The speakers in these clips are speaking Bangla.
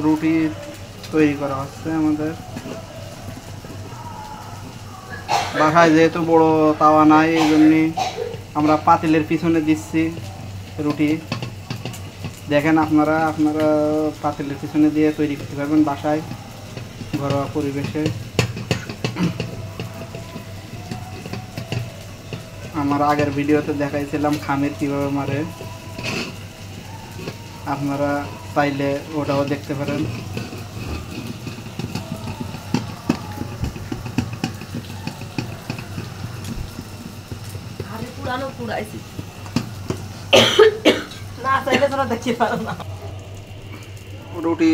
রুটি তৈরি করা হচ্ছে আমাদের বাসায়। যেহেতু বড় তাওয়া নাই, এই জন্যে আমরা পাতিলের পিছনে দিচ্ছি রুটি। দেখেন আপনারা পাতিলের পিছনে দিয়ে তৈরি করতে পারবেন বাসায়, ঘরোয়া পরিবেশে। আমার আগের ভিডিওতে দেখাইছিলাম খামির কিভাবে মারে, আপনারা চাইলে ওটাও দেখতে পারেন। রুটি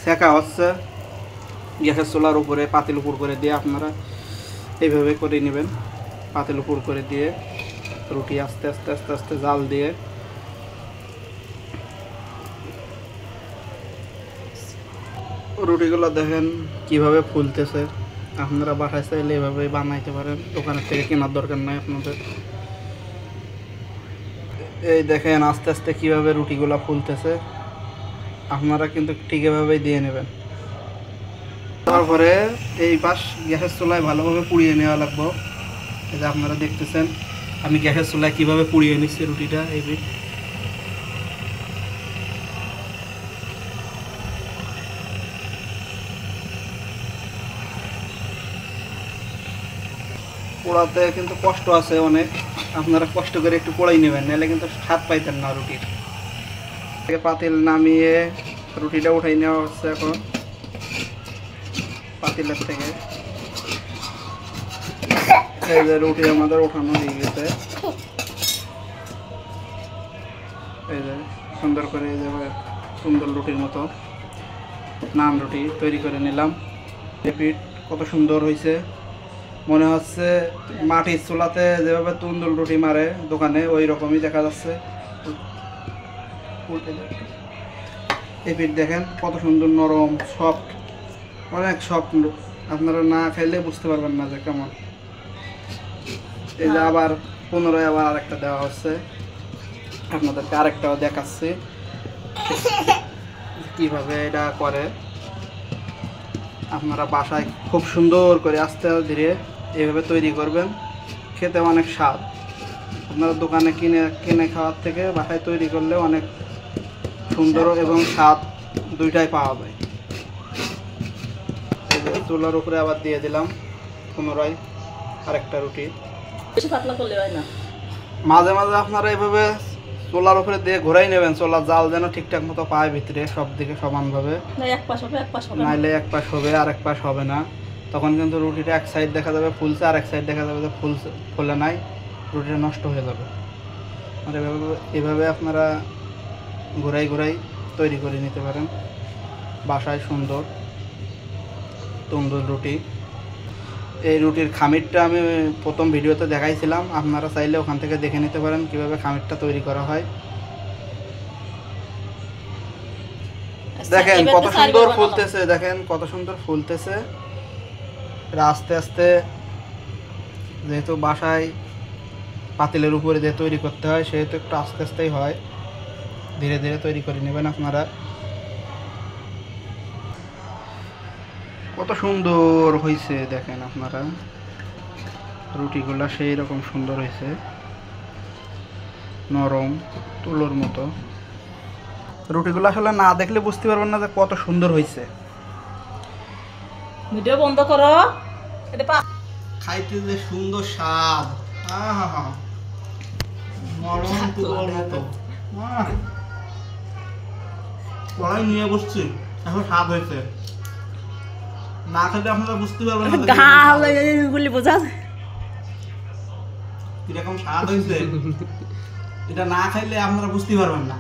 সেকা হচ্ছে গ্যাসের চুলার উপরে, পাতিল উপর করে দিয়ে আপনারা এইভাবে করে নেবেন। পাতিল উপর করে দিয়ে রুটি আস্তে আস্তে আস্তে আস্তে জাল দিয়ে রুটিগুলো দেখেন কিভাবে ফুলতেছে। আপনারা বাসায় চাইলে এভাবে বানাইতে পারেন, দোকানের থেকে কেনার দরকার নাই আপনাদের। এই দেখেন আস্তে আস্তে কিভাবে রুটিগুলো ফুলতেছে, আপনারা কিন্তু ঠিক এভাবেই দিয়ে নেবেন। তারপরে এই পাশ গ্যাসের চুলায় ভালোভাবে পুড়িয়ে নেওয়া লাগবে। এই যে আপনারা দেখতেছেন আমি গ্যাসের চুলায় কিভাবে পুড়িয়ে নিচ্ছি রুটিটা। এই পোড়াতে কিন্তু কষ্ট আছে অনেক, আপনারা কষ্ট করে একটু পোড়াই নেবেন, নাহলে কিন্তু স্বাদ পাইতেন না রুটির। পাতিল নামিয়ে রুটিটা উঠাই নেওয়া হচ্ছে এখন পাতিলের থেকে। এই যে রুটি আমাদের ওঠানো হয়ে গেছে। এই যে সুন্দর করে এই যে সুন্দর রুটির মতো নান রুটি তৈরি করে নিলাম। পিঠ কত সুন্দর হয়েছে, মনে হচ্ছে মাটির চুলাতে যেভাবে তুন্দুল রুটি মারে দোকানে ওই রকমই দেখা যাচ্ছে। এই পিঠ দেখেন কত সুন্দর নরম, সফট, অনেক সফট। আপনারা না খাইলে বুঝতে পারবেন না যে কেমন। এই যে আবার পুনরায় আবার আরেকটা দেওয়া হচ্ছে, আপনাদেরকে আরেকটাও দেখাচ্ছি কিভাবে এটা করে। আপনারা বাসায় খুব সুন্দর করে আস্তে ধীরে এইভাবে তৈরি করবেন, খেতে অনেক স্বাদ। আপনারা দোকানে কিনে খাওয়ার থেকে বাসায় তৈরি করলে অনেক সুন্দর এবং স্বাদ দুইটাই পাওয়া যায়। চুলার উপরে আবার দিয়ে দিলাম পুনরায় আরেকটা রুটি। মাঝে মাঝে আপনারা এইভাবে চুলার উপরে দিয়ে ঘোরাই নেবেন, চুলার জাল যেন ঠিকঠাক মতো পায় ভিতরে সব দিকে সমানভাবে, নাইলে এক পাশ হবে আর এক পাশ হবে না। তখন কিন্তু রুটিটা এক সাইড দেখা যাবে ফুলছে আর এক সাইড দেখা যাবে যে ফুলে নাই, রুটিটা নষ্ট হয়ে যাবে। আর এভাবে আপনারা ঘোরাই ঘোরাই তৈরি করে নিতে পারেন বাসায় সুন্দর তন্দুর রুটি। এই রুটির খামিরটা আমি প্রথম ভিডিওতে দেখাইছিলাম, আপনারা চাইলে ওখান থেকে দেখে নিতে পারেন কিভাবে খামিরটা তৈরি করা হয়। দেখেন কত সুন্দর ফুলতেছে, দেখেন কত সুন্দর ফুলতেছে। আস্তে আস্তে যেহেতু বাসায় পাতিলের উপরে দিয়ে তৈরি করতে হয়, সেহেতু একটু আস্তে আস্তেই হয়, ধীরে ধীরে তৈরি করে নেবেন আপনারা। কত সুন্দর হয়েছে দেখেন আপনারা, রুটিগুলা সেই রকম সুন্দর হয়েছে, নরম তুলোর মতো। রুটিগুলো আসলে না দেখলে বুঝতে পারবেন না যে কত সুন্দর হয়েছে। ভিডিও বন্ধ করো। খাইতে যে সুন্দর স্বাদ, নরম তুলোর মতো। কড়াই নিয়ে বসছি, এখন স্বাদ হয়েছে, না খেলে আপনারা বুঝতে পারবেন না কিরকম স্বাদ হয়েছে। এটা না খাইলে আপনারা বুঝতে পারবেন না।